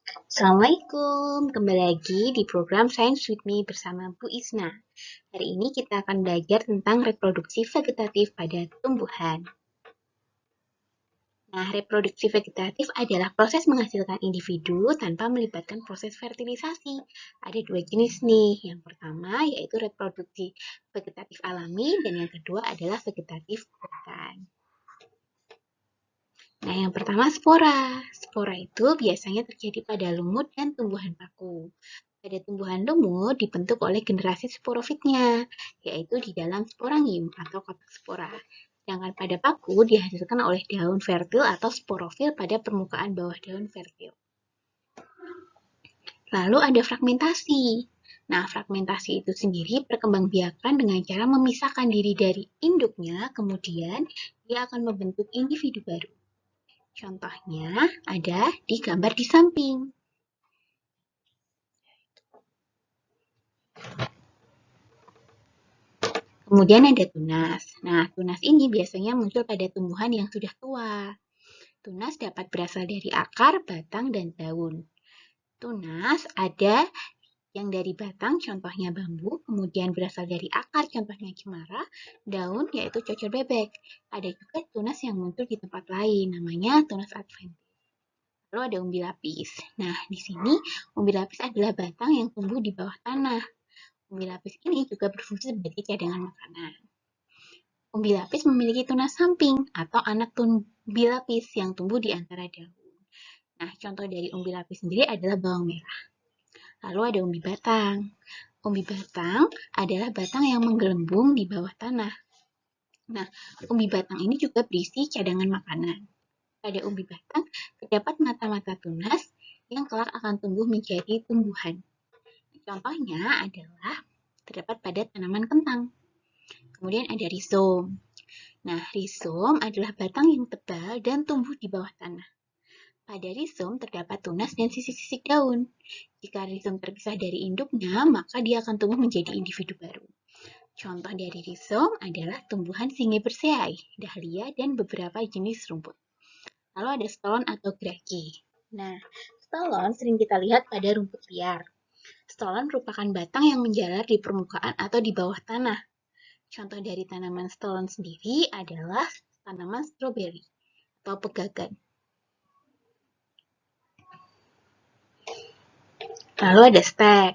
Assalamualaikum, kembali lagi di program Science with Me bersama Bu Isna. Hari ini kita akan belajar tentang reproduksi vegetatif pada tumbuhan. Nah, reproduksi vegetatif adalah proses menghasilkan individu tanpa melibatkan proses fertilisasi. Ada dua jenis nih. Yang pertama yaitu reproduksi vegetatif alami dan yang kedua adalah vegetatif buatan. Nah, yang pertama spora. Spora itu biasanya terjadi pada lumut dan tumbuhan paku. Pada tumbuhan lumut dibentuk oleh generasi sporofitnya, yaitu di dalam sporangium atau kotak spora. Sedangkan pada paku dihasilkan oleh daun fertil atau sporofil pada permukaan bawah daun fertil. Lalu ada fragmentasi. Nah, fragmentasi itu sendiri perkembangbiakan dengan cara memisahkan diri dari induknya, kemudian dia akan membentuk individu baru. Contohnya ada di gambar di samping. Kemudian ada tunas. Nah, tunas ini biasanya muncul pada tumbuhan yang sudah tua. Tunas dapat berasal dari akar, batang, dan daun. Tunas ada yang dari batang, contohnya bambu, kemudian berasal dari akar, contohnya cemara, daun, yaitu cocor bebek. Ada juga tunas yang muncul di tempat lain, namanya tunas adventice. Lalu ada umbi lapis. Nah, di sini umbi lapis adalah batang yang tumbuh di bawah tanah. Umbi lapis ini juga berfungsi sebagai cadangan makanan. Umbi lapis memiliki tunas samping atau anak umbi lapis yang tumbuh di antara daun. Nah, contoh dari umbi lapis sendiri adalah bawang merah. Lalu ada umbi batang. Umbi batang adalah batang yang menggelembung di bawah tanah. Nah, umbi batang ini juga berisi cadangan makanan. Pada umbi batang terdapat mata-mata tunas yang kelak akan tumbuh menjadi tumbuhan. Contohnya adalah terdapat pada tanaman kentang. Kemudian ada rizom. Nah, rizom adalah batang yang tebal dan tumbuh di bawah tanah. Pada rizom terdapat tunas dan sisik-sisik daun. Jika rizom terpisah dari induknya, maka dia akan tumbuh menjadi individu baru. Contoh dari rizom adalah tumbuhan Zingiberseae, dahlia, dan beberapa jenis rumput. Lalu ada stolon atau geragi. Nah, stolon sering kita lihat pada rumput liar. Stolon merupakan batang yang menjalar di permukaan atau di bawah tanah. Contoh dari tanaman stolon sendiri adalah tanaman stroberi atau pegagan. Lalu ada stek.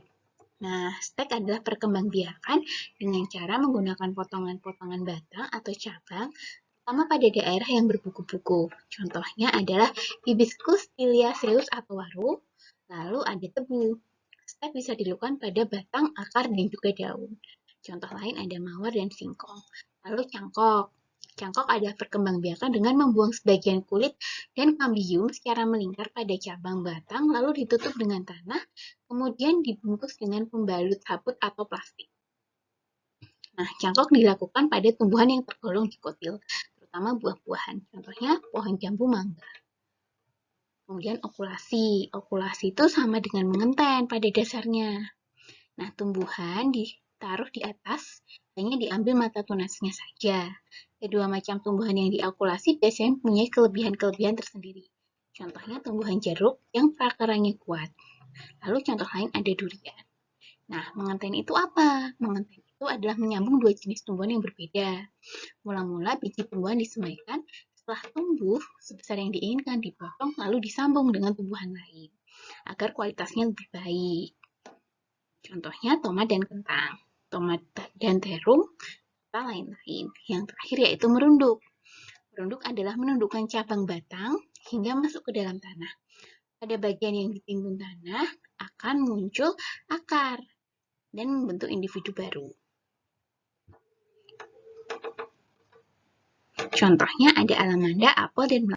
Nah, stek adalah perkembangbiakan dengan cara menggunakan potongan-potongan batang atau cabang, terutama pada daerah yang berbuku-buku. Contohnya adalah Hibiscus liliaceus atau waru, lalu ada tebu. Stek bisa dilakukan pada batang, akar, dan juga daun. Contoh lain ada mawar dan singkong. Lalu cangkok. Cangkok adalah perkembangbiakan dengan membuang sebagian kulit dan kambium secara melingkar pada cabang batang, lalu ditutup dengan tanah, kemudian dibungkus dengan pembalut sabut atau plastik. Nah, cangkok dilakukan pada tumbuhan yang tergolong dikotil, terutama buah-buahan. Contohnya pohon jambu mangga. Kemudian okulasi. Okulasi itu sama dengan mengenten pada dasarnya. Nah, tumbuhan ditaruh di atas, hanya diambil mata tunasnya saja. Kedua macam tumbuhan yang diokulasi biasanya mempunyai kelebihan-kelebihan tersendiri. Contohnya tumbuhan jeruk yang prakaranya kuat. Lalu contoh lain ada durian. Nah, mengenten itu apa? Mengenten itu adalah menyambung dua jenis tumbuhan yang berbeda. Mula-mula biji tumbuhan disemaikan, setelah tumbuh sebesar yang diinginkan dipotong lalu disambung dengan tumbuhan lain agar kualitasnya lebih baik. Contohnya tomat dan kentang, tomat dan terung, serta lain-lain. Yang terakhir yaitu merunduk. Merunduk adalah menundukkan cabang batang hingga masuk ke dalam tanah. Pada bagian yang ditimbun tanah akan muncul akar dan membentuk individu baru. Contohnya ada alamanda, apel, dan